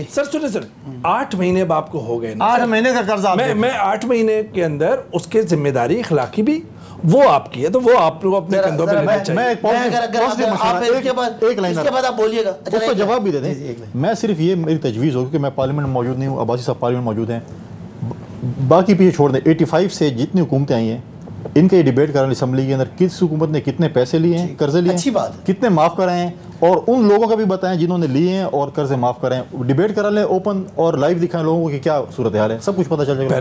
سر سنیں سر, 8 مہینے اب آپ کو ہو گئے, 8 مہینے کا قرضہ میں 8 مہینے کے اندر اس کے ذمہ داری اخلاقی بھی وہ آپ کی ہے, تو وہ آپ کو اپنے کندھوں پہ لینا چاہیے. اس کا جواب بھی دے دیں. میں صرف یہ میری تجویز ہوگی کہ میں پارلیمنٹ میں موجود نہیں ہوں, عباسی صاحب پارلیمنٹ موجود ہیں, باقی پیچھے چھوڑ دیں. 85 سے جتنی حکومتیں آئی ہیں ان کے یہ ڈیبیٹ کرانے اسمبلی کے اندر کس حکومت نے کتنے پیسے لیے ہیں, قرضے لیے ہیں, کتنے معاف کرائے ہیں, اور ان لوگوں کا بھی بتائیں جنہوں نے لیے ہیں اور قرضے معاف کرائے ہیں. ڈیبیٹ کرا لیں اوپن اور لائیو دکھائیں لوگوں کو کہ کیا صورتحال ہے, سب کچھ پتہ چل جائے گا.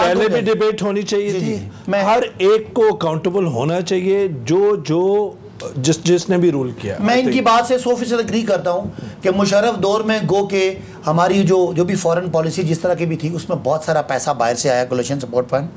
پہلے بھی ڈیبیٹ ہونی چاہیے تھی, ہر ایک کو اکاؤنٹیبل ہونا چاہیے جو جس نے بھی رول کیا. میں ان کی بات سے 100% اگری کرتا ہوں کہ مشرف دور میں گو کہ ہماری جو بھی فورن پالیسی جس طرح کی بھی تھی اس میں بہت سارا پیسہ باہر سے آیا کولیشن سپورٹ فنڈ,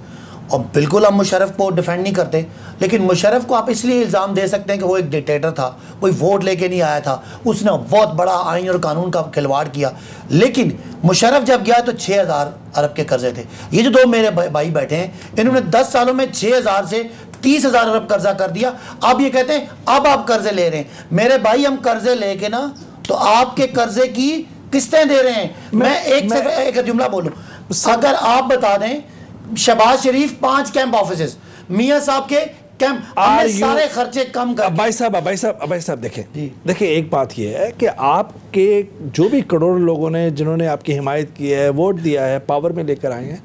اور بالکل ہم مشرف کو ڈیفینڈ نہیں کرتے, لیکن مشرف کو آپ اس لیے الزام دے سکتے ہیں کہ وہ ایک ڈکٹیٹر تھا, کوئی ووٹ لے کے نہیں آیا تھا, اس نے بہت بڑا آئین اور قانون کا کھلواڑ کیا. لیکن مشرف جب گیا تو 6000 ارب کے قرضے تھے. یہ جو 2 میرے بھائی بیٹھے ہیں انہوں نے 10 سالوں میں 6000 سے 30,000 ارب قرضہ کر دیا. اب یہ کہتے ہیں اب آپ قرضے لے رہے ہیں. میرے بھائی ہم قرضے لے کے نا تو آپ کے قرضے کی قسطیں دے رہے ہیں. میں ایک جملہ بولوں, اگر آپ بتا دیں شہباز شریف 5 کیمپ آفیسز, میاں صاحب کے کیمپ, ہم نے سارے خرچے کم کر. ابائی صاحب دیکھیں ایک بات یہ ہے کہ آپ کے جو بھی کروڑوں لوگوں نے جنہوں نے آپ کی حمایت کی ہے, ووٹ دیا ہے, پاور میں لے کر آئے ہیں,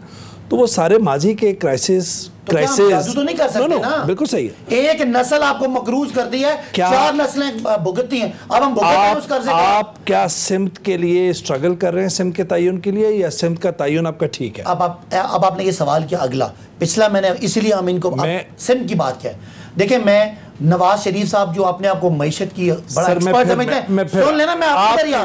تو وہ سارے ماضی کے کرائسس تو نہیں کر سکتے نا. بالکل صحیح ہے. ایک نسل آپ کو مقروض کر دی ہے, 4 نسلیں بھگتتی ہیں, اب ہم بھگتتے ہیں اس قرضے کا. آپ کیا سمت کے لیے اسٹرگل کر رہے ہیں, سمت کے تعین کے لیے, یا سمت کا تعین آپ کا ٹھیک ہے؟ اب آپ نے یہ سوال کیا اگلا, پچھلا میں نے اسی لیے ہم ان کو سمت کی بات کیا. دیکھیں میں نواز شریف صاحب جو اپنے آپ کو معیشت کی بڑا ایکسپرٹ سمجھتے ہیں, سن لینا میں ادھر ہی آ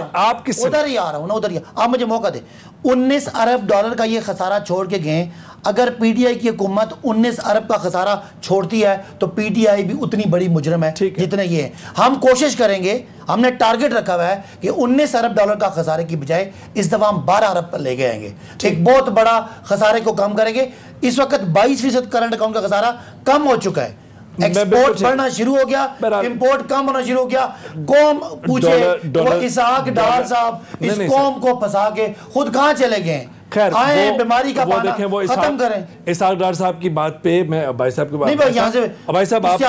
رہا ہوں نا, ادھر ہی آپ مجھے موقع دیں. 19 ارب ڈالر کا یہ خسارہ چھوڑ کے گئے. اگر پی ٹی آئی کی حکومت 19 ارب کا خسارہ چھوڑتی ہے تو پی ٹی آئی بھی اتنی بڑی مجرم ہے جتنے یہ ہیں. ہم کوشش کریں گے, ہم نے ٹارگٹ رکھا ہوا ہے کہ 19 ارب ڈالر کا خسارے کی بجائے اس دفعہ ہم 12 ارب پر لے گئے آئیں گے. ایک بہت بڑا خسارے کو کم کریں گے. اس وقت 22% کرنٹ اکاؤنٹ کا خسارہ کم ہو چکا ہے. ایکسپورٹ بڑھنا شروع ہو گیا, امپورٹ کم ہونا شروع ہو گیا. قوم پوچھے وہ اسحاق ڈار صاحب اس قوم کو پھنسا کے خود کہاں چلے گئے ہیں. آئیں بیماری کا پانا ختم کریں. اسحاق ڈار صاحب کی بات پہ میں ابائی صاحب کی بات نہیں, یہاں سے ابائی صاحب آپ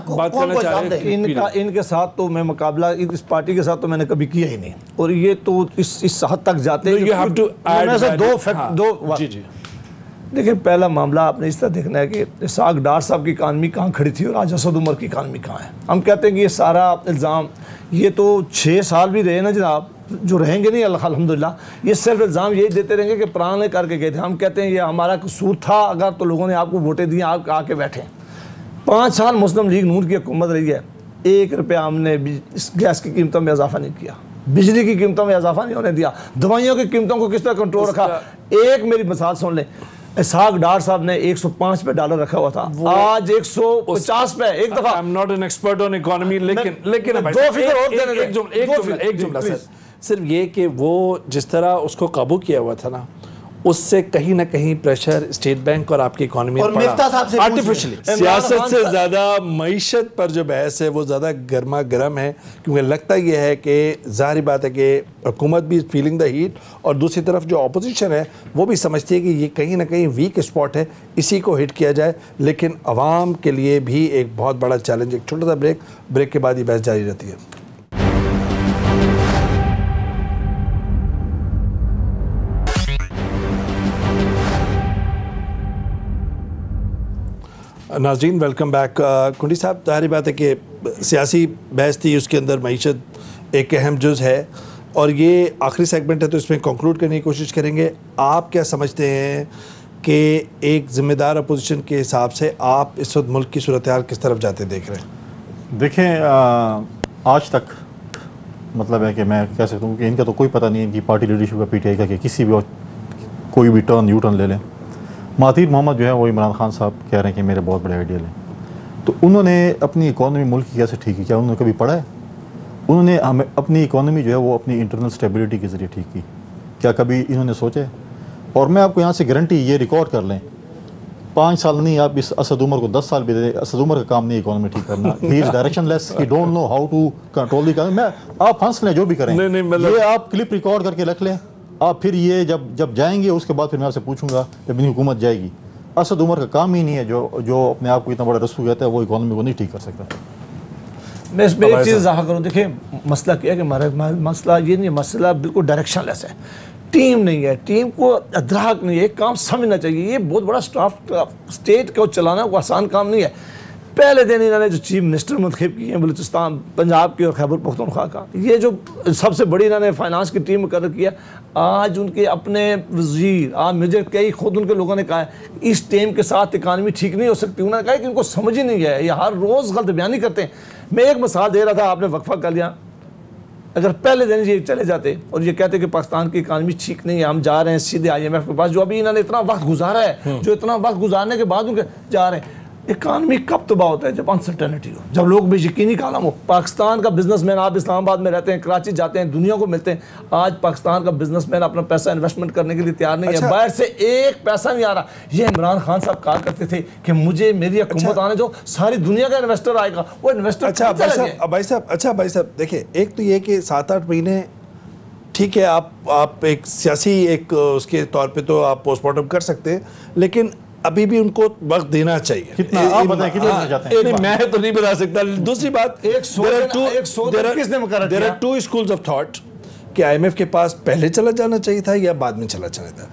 بات کرنا چاہ رہے ہیں. ان کے ساتھ تو میں مقابلہ اس پارٹی کے ساتھ تو میں نے کبھی کیا ہی نہیں, اور یہ تو اس حد تک جاتے ہیں. دیکھیں پہلا معاملہ آپ نے اس طرح دیکھنا ہے کہ اسحاق ڈار صاحب کی اکانومی کہاں کھڑی تھی اور آج اسد عمر کی اکانومی کہاں ہے. ہم کہتے ہیں کہ یہ سارا الزام, یہ تو 6 سال بھی رہے نا جناب, جو رہیں گے نہیں الحمدللہ, یہ صرف الزام یہی دیتے رہیں گے کہ پرانے کر کے گئے تھے. ہم کہتے ہیں یہ ہمارا قصور تھا اگر تو لوگوں نے آپ کو ووٹیں دی, آپ آ کے بیٹھیں. 5 سال مسلم لیگ نون کی حکومت رہی ہے, 1 روپیہ ہم نے گیس کی قیمتوں میں اضافہ نہیں کیا, بجلی کی قیمتوں میں اضافہ نہیں ہونے دیا, دوائیوں کی قیمتوں کو کس طرح کنٹرول رکھا. ایک میری مثال سن لیں, اسحاق ڈار صاحب نے 105 پہ ڈالر رکھا ہوا تھا, آج 150 پہ ایک دفعہ. I'm not an expert on economy, لیکن ایک جملہ صرف یہ کہ وہ جس طرح اس کو قابو کیا ہوا تھا نا, اس سے کہیں نہ کہیں پریشر اسٹیٹ بینک اور آپ کی اکانومی پر پڑا آرٹیفیشلی. سیاست سے زیادہ معیشت پر جو بحث ہے وہ زیادہ گرما گرم ہے, کیونکہ لگتا یہ ہے کہ ظاہری بات ہے کہ حکومت بھی فیلنگ دا ہیٹ, اور دوسری طرف جو اپوزیشن ہے وہ بھی سمجھتی ہے کہ یہ کہیں نہ کہیں ویک اسپاٹ ہے, اسی کو ہٹ کیا جائے. لیکن عوام کے لیے بھی ایک بہت بڑا چیلنج. ایک چھوٹا سا بریک کے بعد یہ بحث جاری رہتی ہے. ناظرین ویلکم بیک. کنڈی صاحب, ظاہری بات ہے کہ سیاسی بحث تھی, اس کے اندر معیشت ایک اہم جز ہے, اور یہ آخری سیگمنٹ ہے تو اس میں کنکلوڈ کرنے کی کوشش کریں گے. آپ کیا سمجھتے ہیں کہ ایک ذمہ دار اپوزیشن کے حساب سے آپ اس وقت ملک کی صورتحال کس طرف جاتے دیکھ رہے ہیں؟ دیکھیں آج تک مطلب ہے کہ میں کہہ سکتا ہوں کہ ان کا تو کوئی پتہ نہیں ہے ان کی پارٹی لیڈرشپ کا پی ٹی آئی کا کہ کسی بھی کوئی بھی یو ٹرن لے لیں. مہاتیر محمد جو ہے وہ عمران خان صاحب کہہ رہے ہیں کہ میرے بہت بڑے آئیڈیل ہیں. تو انہوں نے اپنی اکانومی ملک کی کیسے ٹھیک کی؟ کیا انہوں نے کبھی پڑھا ہے؟ انہوں نے اپنی اکانومی جو ہے وہ اپنی انٹرنل اسٹیبلٹی کے ذریعے ٹھیک کی. کیا کبھی انہوں نے سوچا ہے؟ اور میں آپ کو یہاں سے گارنٹی یہ ریکارڈ کر لیں 5 سال نہیں آپ اس اسد عمر کو 10 سال بھی دے دیں, اسد عمر کا کام نہیں اکانومی ٹھیک کرنا. He is directionless, he don't know how to control the economy. آپ ہنس لیں جو بھی کریں, یہ آپ کلپ ریکارڈ کر کے رکھ لیں. آپ پھر یہ جب جائیں گے اس کے بعد پھر میں آپ سے پوچھوں گا جب ان کی حکومت جائے گی. اسد عمر کا کام ہی نہیں ہے جو اپنے آپ کو اتنا بڑا رسو کہتا ہے وہ اکانومی کو نہیں ٹھیک کر سکتا. میں اس میں ایک چیز ظاہر کروں. دیکھیں مسئلہ کیا ہے کہ ہمارا مسئلہ یہ نہیں ہے, مسئلہ بالکل ڈائریکشن لیس ہے. ٹیم نہیں ہے, ٹیم کو ادراک نہیں ہے, ایک کام سمجھنا چاہیے. یہ بہت بڑا اسٹیٹ کو چلانا وہ آسان کام نہیں ہے. پہلے دن انہوں نے جو چیف منسٹر منتخب کیے ہیں بلوچستان پنجاب کے اور خیبر پختونخوا کا, یہ جو سب سے بڑی انہوں نے فائنانس کی ٹیم مقرر کیا, آج ان کے اپنے وزیر مجھے کئی خود ان کے لوگوں نے کہا ہے اس ٹیم کے ساتھ اکانومی ٹھیک نہیں ہو سکتی. انہوں نے کہا کہ ان کو سمجھ ہی نہیں ہے, یہ ہر روز غلط بیانی کرتے ہیں. میں ایک مثال دے رہا تھا, آپ نے وقفہ کر لیا. اگر پہلے دن یہ چلے جاتے اور یہ کہتے کہ پاکستان کی اکانومی ٹھیک نہیں ہے, ہم جا رہے ہیں سیدھے IMF کے پاس, جو ابھی انہوں نے اتنا وقت گزارا ہے, جو اتنا وقت گزارنے کے بعد ان کے جا رہے ہیں. اکانومی کب تباہ ہوتا ہے؟ جب انسرٹینٹی ہو, جب لوگ بے یقینی کا عالم ہو. پاکستان کا بزنس مین, آپ اسلام آباد میں رہتے ہیں, کراچی جاتے ہیں, دنیا کو ملتے ہیں, آج پاکستان کا بزنس مین اپنا پیسہ انویسٹمنٹ کرنے کے لیے تیار نہیں ہے. باہر سے ایک پیسہ نہیں آ رہا. یہ عمران خان صاحب کہا کرتے تھے کہ مجھے میری حکومت آنے جو ساری دنیا کا انویسٹر آئے گا. وہ انویسٹر بھائی صاحب دیکھیں, ایک تو یہ کہ 7-8 مہینے ٹھیک ہے, آپ ایک سیاسی ایک اس کے طور پہ تو آپ پوسٹ مارٹم کر سکتے ہیں, لیکن ابھی بھی ان کو وقت دینا چاہیے. کتنا آپ بتائیں کتنا دینا چاہتے ہیں؟ میں تو نہیں بتا سکتا. دوسری بات, there are two schools of thought کہ IMF کے پاس پہلے چلا جانا چاہیے تھا یا بعد میں چلا جانا تھا.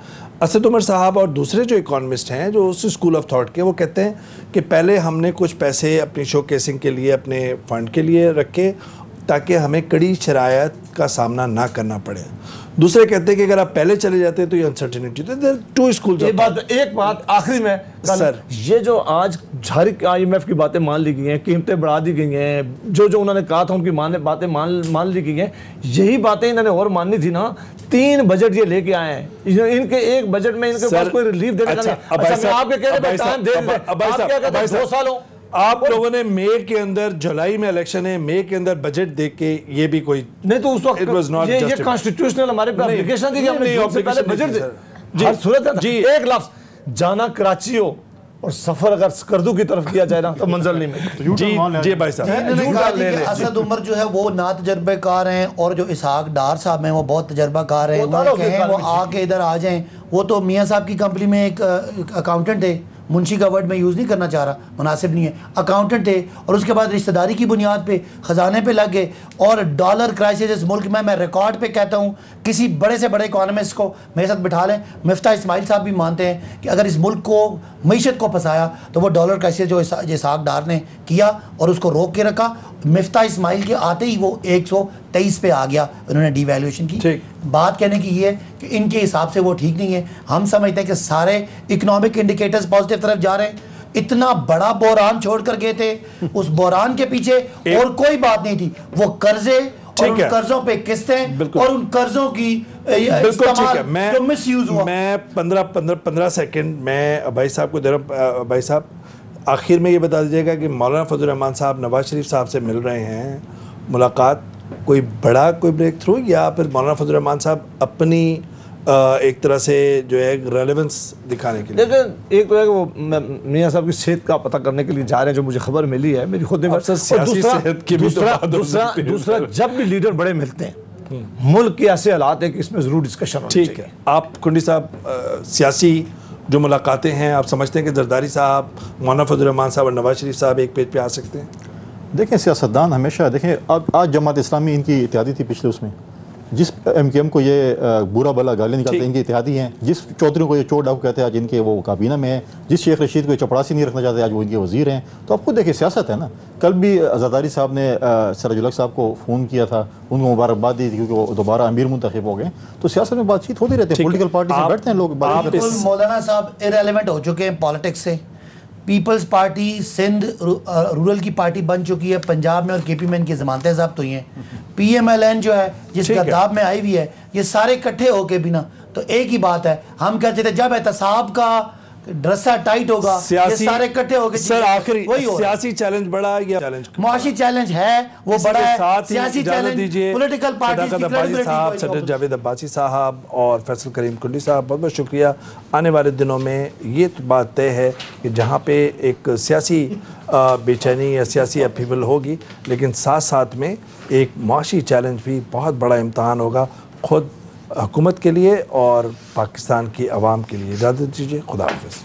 اسد عمر صاحب اور دوسرے جو اکانومسٹ ہیں جو اس اسکول آف تھاٹ کے, وہ کہتے ہیں کہ پہلے ہم نے کچھ پیسے اپنی شو کیسنگ کے لیے اپنے فنڈ کے لیے رکھے تاکہ ہمیں کڑی شرائط کا سامنا نہ کرنا پڑے. دوسرے کہتے ہیں کہ اگر آپ پہلے چلے جاتے تو یہ انسرٹینٹی. ایک بات آخری میں سر, یہ جو آج ساری IMF کی باتیں مان لی گئی ہیں, قیمتیں بڑھا دی گئی ہیں, جو انہوں نے کہا تھا ان کی باتیں مان لی گئی ہیں, یہی باتیں انہوں نے اور ماننی تھی نا. 3 بجٹ یہ لے کے آئے ہیں, ان کے ایک بجٹ میں ان کے پاس کوئی ریلیف دینے کا نہیں. اچھا میں آپ کے کہہ رہے ہیں ٹائم دے دیتے, آپ کیا کہتے ہیں 2 سال ہوں. آپ لوگوں نے مئی کے اندر, جولائی میں الیکشن ہے, مئی کے اندر بجٹ دیکھ کے یہ بھی کوئی نہیں تو اس وقت یہ کانسٹیٹیوشنل ہمارے پہ اپلیکیشن تھی کہ ہم نے جون سے پہلے بجٹ دے. ہر صورت ہے ایک لفظ جانا کراچی ہو اور سفر اگر سکردو کی طرف کیا جائے نا تو منزل نہیں ملتی. جی بھائی صاحب, اسد عمر جو ہے وہ نا تجربے کار ہیں اور جو اسحاق ڈار صاحب ہیں وہ بہت تجربہ کار ہیں. وہ آ کے ادھر آ جائیں. وہ تو میاں صاحب کی کمپنی میں ایک اکاؤنٹنٹ تھے, منشی کا ورڈ میں یوز نہیں کرنا چاہ رہا, مناسب نہیں ہے, اکاؤنٹنٹ تھے, اور اس کے بعد رشتہ داری کی بنیاد پہ خزانے پہ لگ گئے. اور ڈالر کرائسس اس ملک میں ریکارڈ پہ کہتا ہوں, کسی بڑے سے بڑے اکانومسٹ کو میرے ساتھ بٹھا لیں, مفتاح اسماعیل صاحب بھی مانتے ہیں کہ اگر اس ملک کو معیشت کو پھنسایا تو وہ ڈالر کرائسس جو اسحاق ڈار نے کیا اور اس کو روک کے رکھا. مفتاح اسماعیل کے آتے ہی وہ 123 پہ آ گیا, انہوں نے ڈی ویلیویشن کی. بات کہنے کی یہ ہے کہ ان کے حساب سے وہ ٹھیک نہیں ہے. ہم سمجھتے ہیں کہ سارے اکنامک انڈیکیٹرز پازیٹیو طرف جا رہے ہیں. اتنا بڑا بحران چھوڑ کر گئے تھے, اس بحران کے پیچھے اور کوئی بات نہیں تھی, وہ قرضے اور ان قرضوں پہ قسطیں اور ان قرضوں کی استعمال جو مس یوز ہوا. میں 15 سیکنڈ میں بھائی صاحب کو دے رہا ہوں. بھائی صاحب آخر میں یہ بتا دیجیے گا کہ مولانا فضل الرحمان صاحب نواز شریف صاحب سے مل رہے ہیں, ملاقات کوئی بڑا کوئی بریک تھرو, یا پھر مولانا فضل الرحمان صاحب اپنی ایک طرح سے جو ہے ریلیونس دکھانے کے لیے؟ لیکن ایک تو ہے کہ وہ میاں صاحب کی صحت کا پتہ کرنے کے لیے جا رہے ہیں, جو مجھے خبر ملی ہے, میری خود دوسرا جب بھی لیڈر بڑے ملتے ہیں ملک کے ایسے حالات ہیں کہ اس میں ضرور ڈسکشن ہونی چاہیے. ٹھیک ہے, آپ کنڈی صاحب سیاسی جو ملاقاتیں ہیں, آپ سمجھتے ہیں کہ زرداری صاحب, مولانا فضل الرحمان صاحب اور نواز شریف صاحب ایک پیج پہ آ سکتے ہیں؟ دیکھیں سیاستدان ہمیشہ, دیکھیں آج جماعت اسلامی ان کی اتحادی تھی پچھلے اس میں, جس MKM کو یہ برا بلا گالیاں نکالتے ہیں ان کی اتحادی ہیں, جس چودھری کو یہ چور ڈاکو کہتے ہیں آج ان کے وہ کابینہ میں ہیں, جس شیخ رشید کو یہ چپڑاسی نہیں رکھنا چاہتے آج وہ ان کے وزیر ہیں. تو آپ خود دیکھیں سیاست ہے نا. کل بھی زرداری صاحب نے سراج الحق صاحب کو فون کیا تھا, ان کو مبارکباد دی تھی کیونکہ وہ دوبارہ امیر منتخب ہو گئے. تو سیاست میں بات چیت ہوتی رہتی ہے, پولیٹیکل پارٹی سے بیٹھتے ہیں لوگ. مولانا صاحب ارریلیونٹ ہو چکے ہیں پالیٹکس سے, پیپلز پارٹی سندھ رورل کی پارٹی بن چکی ہے پنجاب میں، اور کے پی میں ان کی ضمانتیں ضبط ہوئی ہیں. پی ایم ایل این جو ہے جس گرداب میں آئی ہوئی ہے، یہ سارے اکٹھے ہو کے بھی نا تو ایک ہی بات ہے. ہم کہتے تھے جب احتساب کا ڈرسا ٹائٹ ہوگا یہ سارے اکٹھے ہو کے سر آخری سیاسی چیلنج بڑا یا معاشی چیلنج ہے وہ بڑا ہے. سیاسی چیلنج پولیٹیکل پارٹیز کی عباسی صاحب، سیڈر جاوید عباسی صاحب اور فیصل کریم کنڈی صاحب بہت بہت شکریہ. آنے والے دنوں میں یہ بات طے ہے کہ جہاں پہ ایک سیاسی بے چینی یا سیاسی اپیول ہوگی، لیکن ساتھ ساتھ میں ایک معاشی چیلنج بھی بہت بڑا امتحان ہوگا خود حکومت کے لیے اور پاکستان کی عوام کے لیے. اجازت دیجیے، خدا حافظ.